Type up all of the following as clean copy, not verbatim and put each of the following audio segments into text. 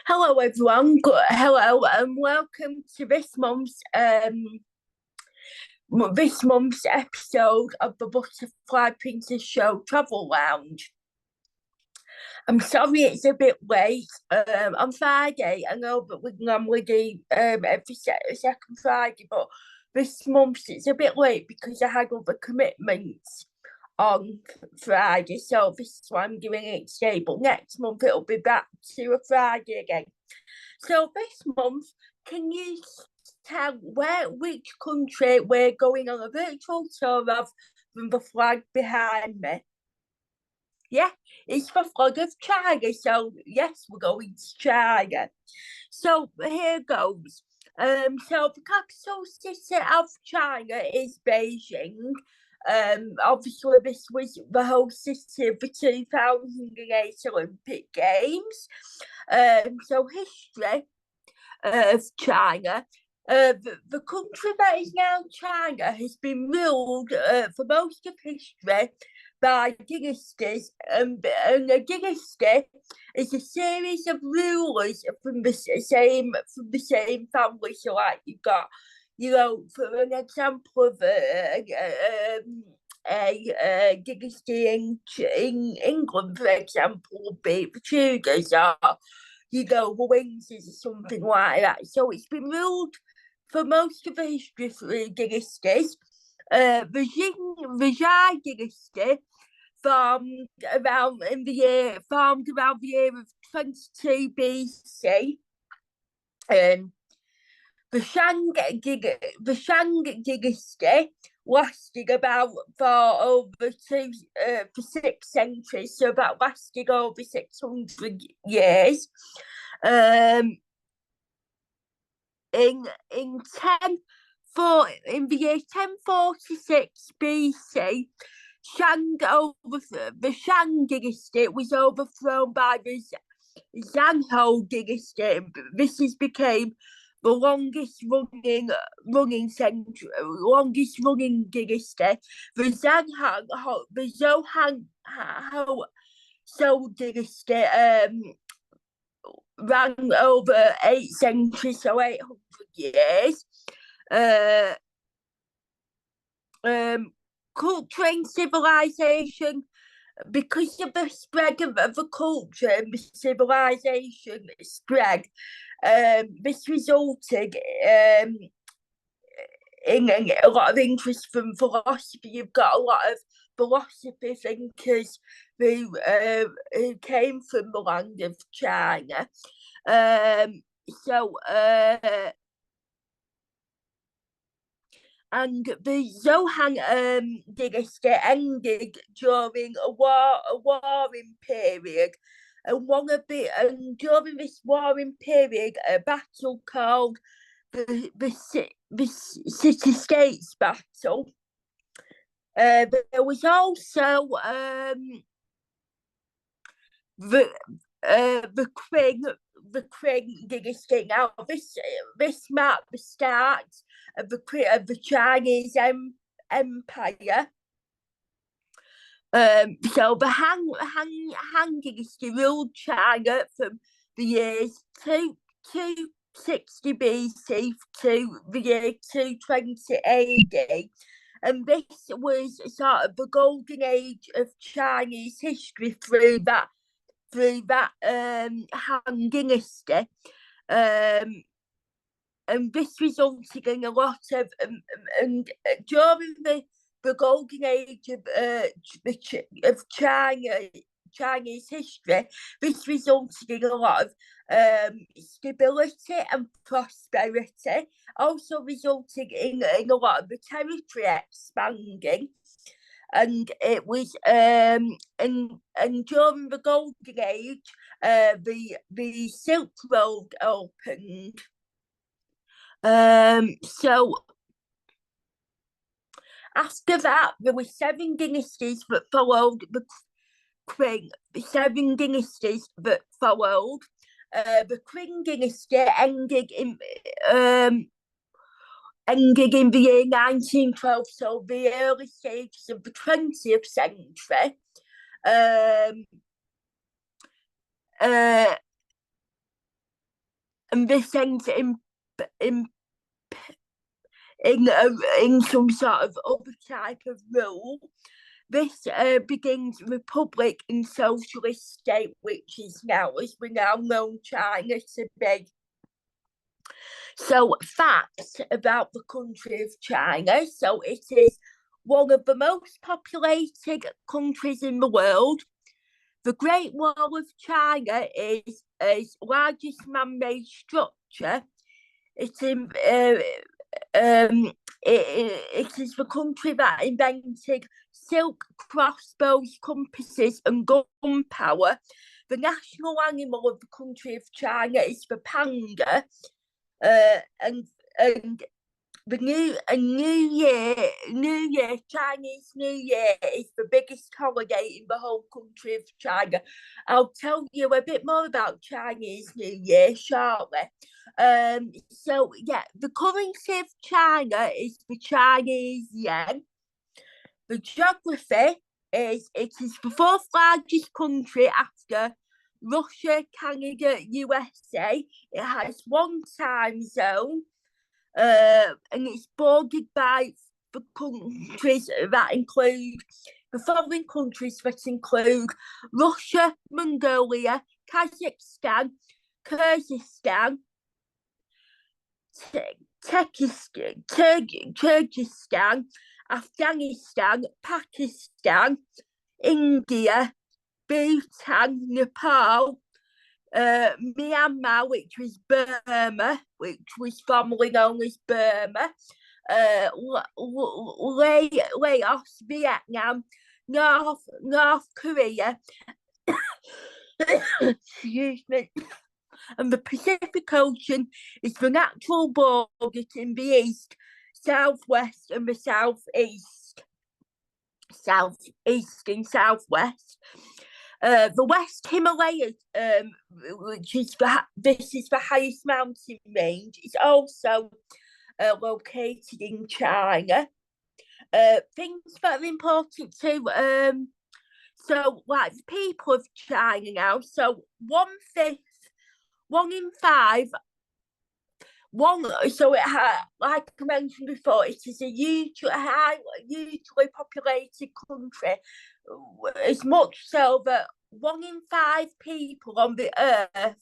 Hello, everyone. Hello, and welcome to this month's episode of the Butterfly Princess Show Travel Lounge. I'm sorry it's a bit late. On Friday, I know that we normally do every second Friday, but this month it's a bit late because I had other commitments on Friday, so this is why I'm doing it today. But next month it'll be back to a Friday again. So this month, can you tell which country we're going on a virtual tour of from the flag behind me? Yeah, it's the flag of China. So yes, we're going to China. So here goes. So the capital city of China is Beijing. Obviously this was the host city of the 2008 Olympic Games. So history of China. The country that is now China has been ruled for most of history by dynasties, and a dynasty is a series of rulers from the same family. So, like you've got, for an example of a dynasty in England, for example, would be the Tudors, or the Windsors or something like that. So it's been ruled for most of the history through dynasties. The Zhai dynasty formed around the year of 22 BC. The Shang dynasty lasted about for 6 centuries, so that lasted over 600 years. In the year 1046 BC, the Shang dynasty was overthrown by the Zhang dynasty. This has became the longest running dynasty. The Zhou dynasty ran over 8 centuries, so 800 years. Culture and civilization, because of the spread of the culture and the civilization spread, this resulted in a lot of interest from philosophy. You've got a lot of philosophy thinkers who came from the land of China. And the Zhou dynasty ended during a warring period, and during this warring period, a battle called the City States battle. There was also the Qing dynasty. Now this marked the start of the Chinese Empire. So the Han dynasty ruled China from the years 260 BC to the year 220 AD. And this was sort of the golden age of Chinese history through that Han dynasty. And this resulted in a lot of and during the golden age of Chinese history, this resulted in a lot of stability and prosperity. Also resulting in a lot of the territory expanding. And it was and during the golden age, the Silk Road opened. So after that, there were 7 dynasties that followed the Qing. The 7 dynasties that followed. The Qing dynasty ended in the year 1912, so the early stages of the 20th century. and this ends in in some sort of other type of rule. This begins republic and socialist state, which is now, as we now know, China to be. So, facts about the country of China. So, it is one of the most populated countries in the world. The Great Wall of China is its largest man-made structure. It is the country that invented silk crossbows, compasses, and gunpowder. The national animal of the country of China is the panda, and the New Year, Chinese New Year is the biggest holiday in the whole country of China. I'll tell you a bit more about Chinese New Year shortly. So yeah, the currency of China is the Chinese yen. The geography is it is the fourth largest country after Russia, Canada, USA. It has one time zone. And it's bordered by the countries that include the following countries that include Russia, Mongolia, Kazakhstan, Kyrgyzstan, Kyrgyzstan, Afghanistan, Pakistan, India, Bhutan, Nepal, Myanmar, which was Burma, which was formerly known as Burma, Laos, Vietnam, North Korea, excuse me, and the Pacific Ocean is the natural border in the east, southwest, and the southeast and southwest. The West Himalayas, which is this is the highest mountain range, is also located in China. Things that are important to so like the people of China now. So 1/5, 1 in 5. So it had, like I mentioned before, it is a hugely populated country. As much so that 1 in 5 people on the earth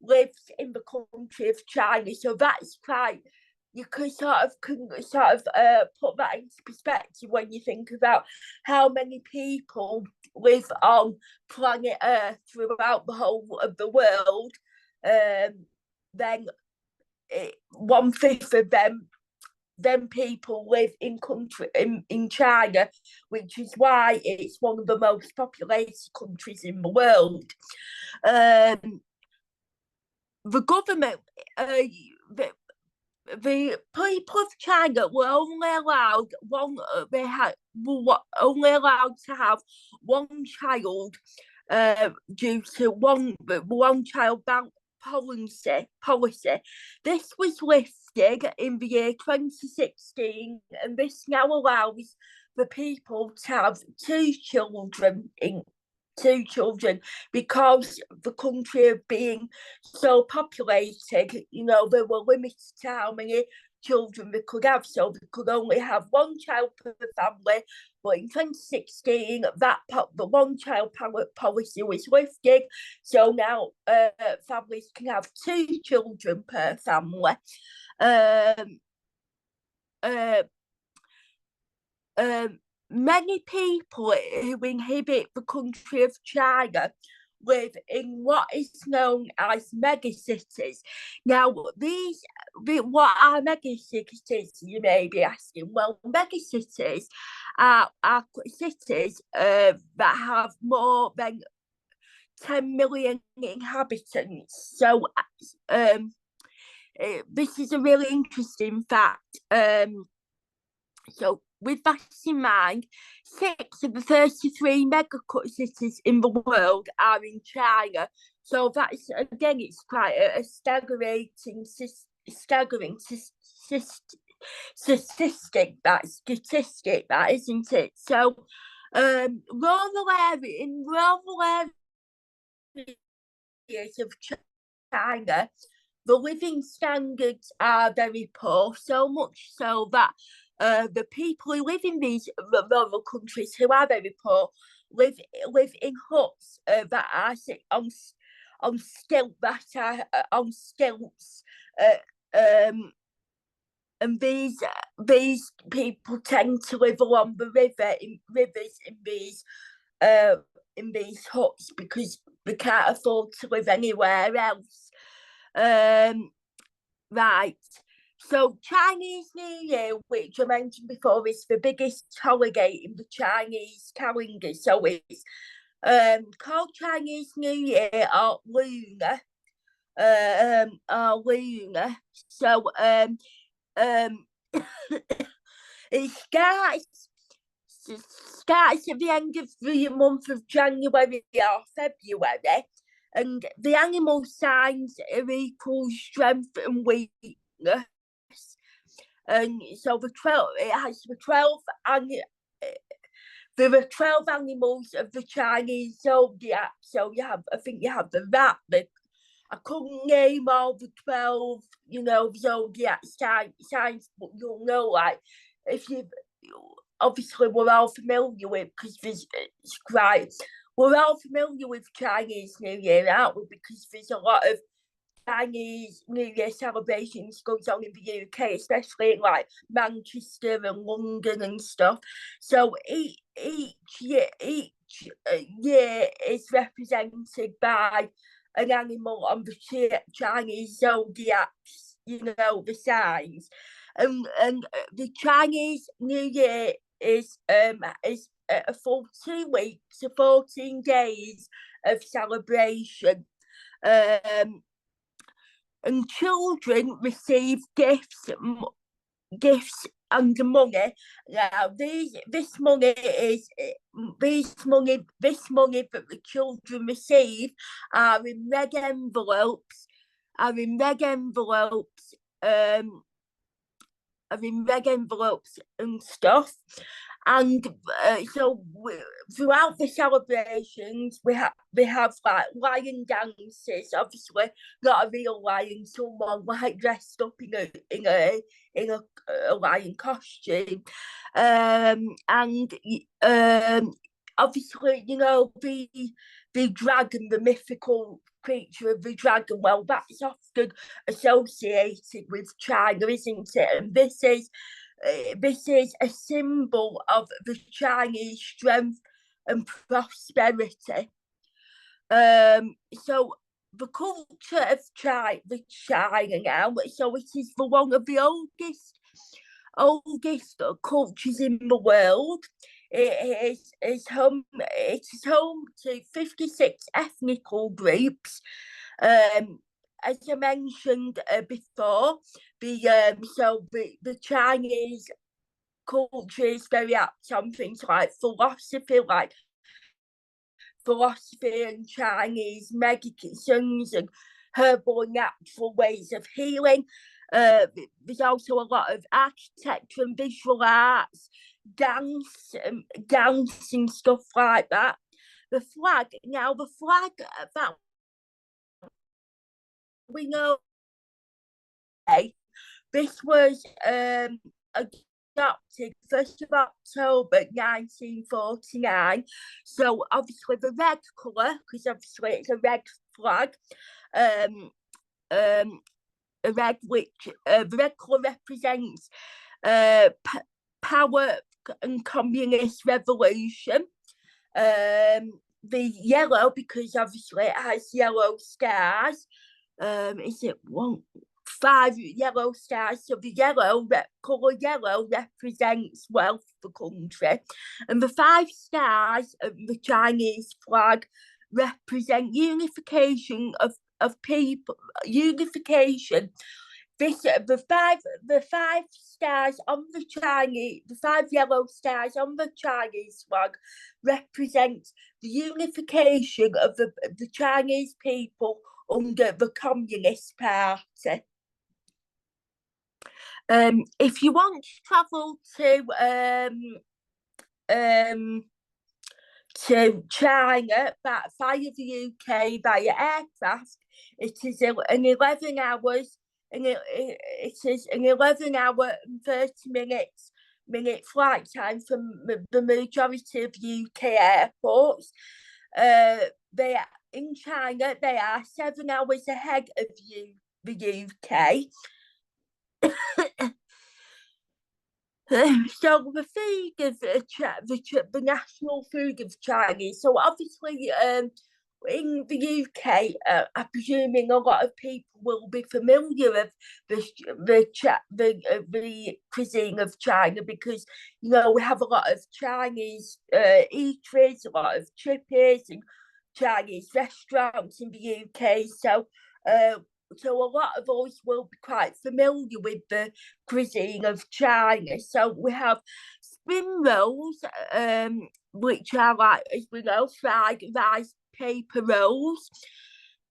lives in the country of China. So that's quite, you can sort of put that into perspective when you think about how many people live on planet Earth throughout the whole of the world. Then 1/5 of them people live in China, which is why it's one of the most populated countries in the world. The government, the people of China were only allowed only allowed to have one child due to one child policy. This was lifted in the year 2016, and this now allows the people to have two children because the country being so populated, they were limited to how many children they could have, so they could only have one child per family. But in 2016, the one child policy was lifted, so now families can have two children per family. Many people who inhabit the country of China live in what is known as megacities. Now, what are megacities, you may be asking? Well, megacities are cities that have more than 10 million inhabitants. So, this is a really interesting fact. So, with that in mind, 6 of the 33 mega cities in the world are in China. So that's, again, it's quite a staggering statistic, that isn't it? So rural areas of China, the living standards are very poor, so much so that the people who live in these rural countries who are very poor live in huts that are on stilts. And these people tend to live along the rivers in these huts because they can't afford to live anywhere else. Right. So Chinese New Year, which I mentioned before, is the biggest holiday in the Chinese calendar. So it's called Chinese New Year or lunar. So it starts at the end of the month of January or February, and the animal signs are equal strength and weakness. And so it has the 12 there are 12 animals of the Chinese zodiac. So I think you have the rat, I couldn't name all the 12, zodiac signs, but you'll know, like, if you, obviously we're all familiar with, because we're all familiar with Chinese New Year, aren't we? Because there's a lot of Chinese New Year celebrations goes on in the UK, especially in like Manchester and London and stuff. So each year is represented by an animal on the Chinese zodiacs, the signs, and the Chinese New Year is a full 2 weeks, 14 days of celebration. And children receive gifts and money. Now, this money that the children receive are in red envelopes. And stuff. And so throughout the celebrations, we have like lion dances. Obviously, not a real lion, someone like dressed up in a lion costume, and obviously, the dragon, the mythical creature of the dragon. Well, that's often associated with China, isn't it? And this is a symbol of the Chinese strength and prosperity. So the culture of China now, so it is one of the oldest cultures in the world. It is home to 56 ethnical groups. As I mentioned before, the Chinese culture is very apt on things like philosophy and Chinese medicines and herbal and natural ways of healing. There's also a lot of architecture and visual arts, dance and stuff like that. The flag that we know, this was adopted 1st of October 1949. So obviously the red colour, because obviously it's a red flag, the red colour represents power and communist revolution. The yellow, because obviously it has yellow stars. Is it 5 yellow stars? So the colour yellow represents wealth for the country, and the 5 stars of the Chinese flag represent unification of people, unification. The 5 stars on the 5 yellow stars on the Chinese flag represent the unification of the Chinese people under the Communist Party. If you want to travel to China via the UK via aircraft. It is an 11 hours, and it is an 11-hour and 30-minute flight time from the majority of UK airports. They are in China. They are 7 hours ahead of the UK. So the food of the national food of Chinese. So obviously, in the UK, I'm presuming a lot of people will be familiar with the cuisine of China, because we have a lot of Chinese eateries, a lot of chippies and Chinese restaurants in the UK. So a lot of us will be quite familiar with the cuisine of China. So we have spring rolls, which are, like, as we know, fried rice paper rolls.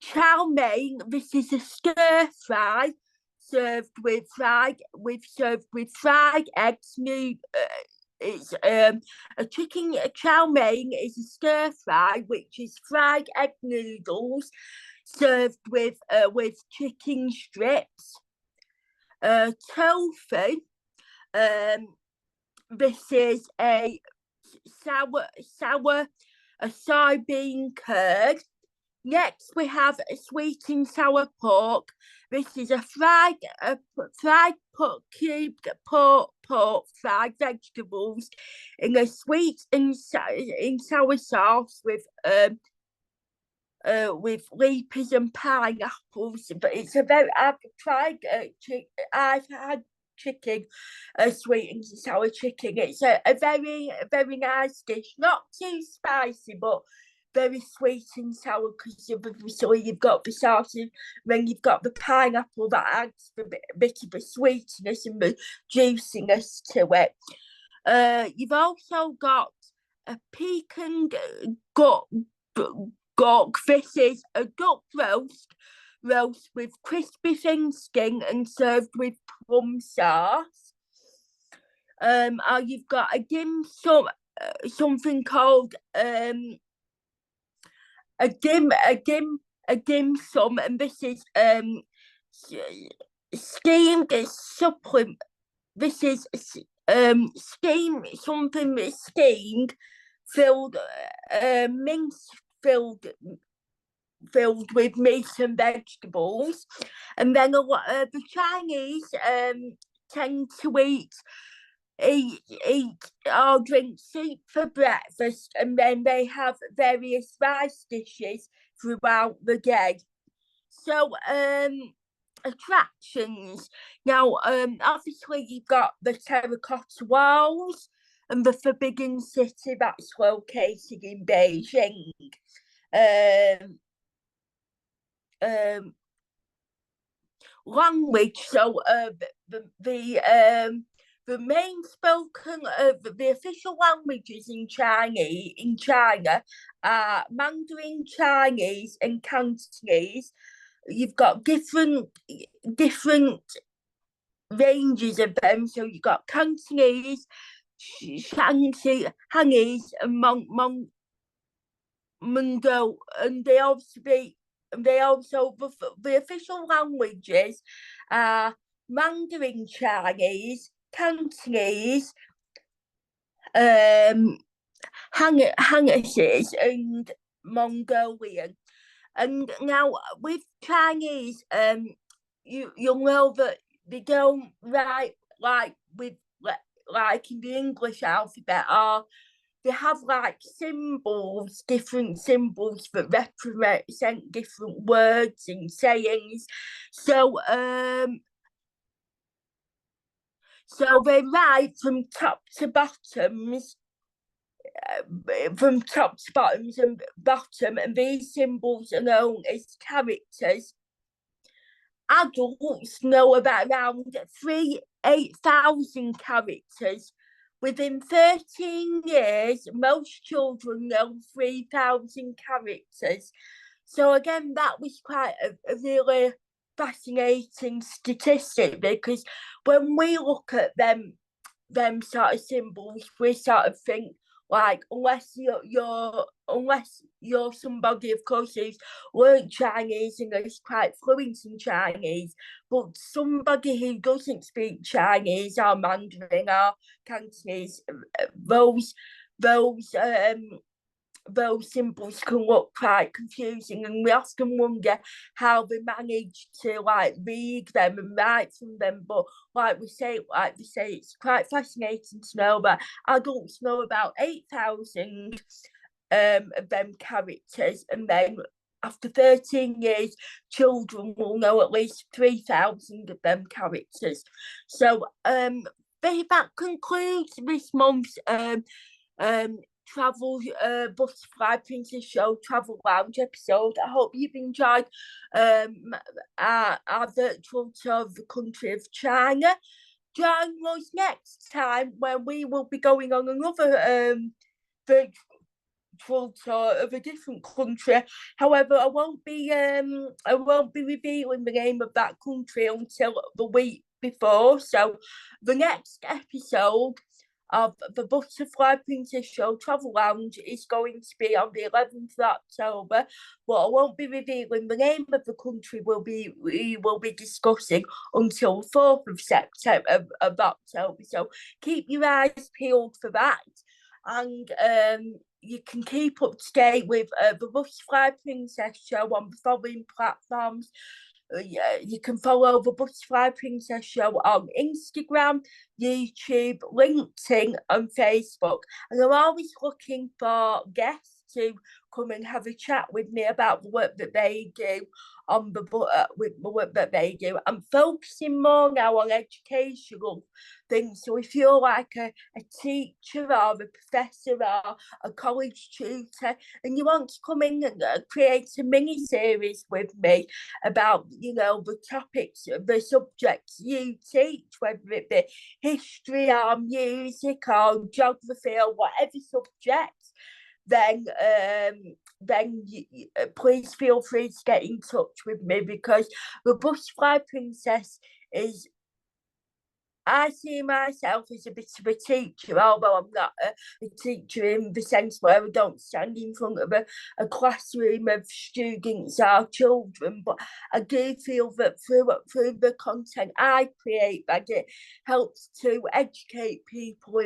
Chow mein, this is a stir fry served with fried eggs. It's a chow mein is a stir fry, which is fried egg noodles served with chicken strips. Tofu, this is a soybean curd. Next, we have a sweet and sour pork. This is a fried cubed pork, fried vegetables in a sweet and sour sauce with leepies and pineapples. But it's I've had chicken, sweet and sour chicken. It's a very nice dish, not too spicy, but very sweet and sour, because obviously you've got the sauce, and then you've got the pineapple that adds a bit of the sweetness and the juiciness to it. You've also got a pecan guk. This is a duck roast with crispy thin skin and served with plum sauce. You've got a dim sum, something called a dim sum, and this is steamed supplement. This is steamed filled mince filled with meat and vegetables. And then the Chinese tend to eat or drink soup for breakfast, and then they have various rice dishes throughout the day. So attractions. Now, obviously you've got the terracotta walls and the Forbidden City that's located in Beijing. Language. So the main spoken the official languages in China are Mandarin Chinese and Cantonese. You've got different ranges of them. So you've got Cantonese, Shangxi, Hangese, and Mongol, and they also the official languages are Mandarin Chinese, Cantonese, Hangese, and Mongolian. And now with Chinese, you'll know that they don't write like in the English alphabet, or they have like different symbols that represent different words and sayings. So they write from top to bottoms, and bottom, and these symbols are known as characters. Adults know about around 8,000 characters. Within 13 years, most children know 3,000 characters. So again, that was quite a really fascinating statistic, because when we look at them sort of symbols, we sort of think, Like, unless you're somebody, of course, who's learned Chinese and is quite fluent in Chinese, but somebody who doesn't speak Chinese or Mandarin or Cantonese, those those um those symbols can look quite confusing, and we often wonder how they manage to like read them and write from them. But like we say, it's quite fascinating to know that adults know about 8,000 of them characters, and then after 13 years, children will know at least 3,000 of them characters. So that concludes this month's um travel butterfly princess show travel lounge episode. I hope you've enjoyed our virtual tour of the country of China. Join us next time when we will be going on another virtual tour of a different country. However, I won't be revealing the name of that country until the week before. So the next episode of the Butterfly Princess Show Travel Lounge is going to be on the 11th of October, but I won't be revealing the name of the country we will be discussing until 4th of September of October. So keep your eyes peeled for that. And you can keep up to date with the Butterfly Princess Show on the following platforms. You can follow the Butterfly Princess Show on Instagram, YouTube, LinkedIn, and Facebook. And I'm always looking for guests to come and have a chat with me about the work that they do with the work that they do. I'm focusing more now on educational things. So if you're like a teacher or a professor or a college tutor and you want to come in and create a mini series with me about the topics, the subjects you teach, whether it be history or music or geography or whatever subject, then please feel free to get in touch with me, because the Butterfly Princess is, I see myself as a bit of a teacher, although I'm not a teacher in the sense where I don't stand in front of a classroom of students or children. But I do feel that through the content I create, that it helps to educate people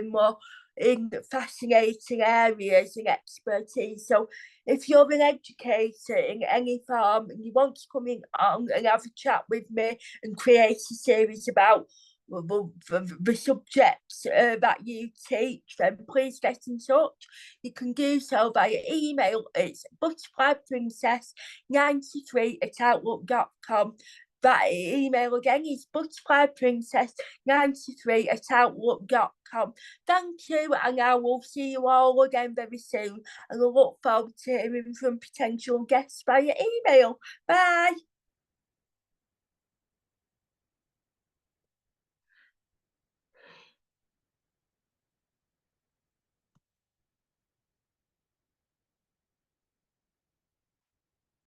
in fascinating areas and expertise. So if you're an educator in any form and you want to come in on and have a chat with me and create a series about the subjects that you teach, then please get in touch. You can do so via email. It's butterflyprincess93@outlook.com. That email again is butterflyprincess93@outlook.com. Thank you, and I will see you all again very soon. And I look forward to hearing from potential guests via email. Bye.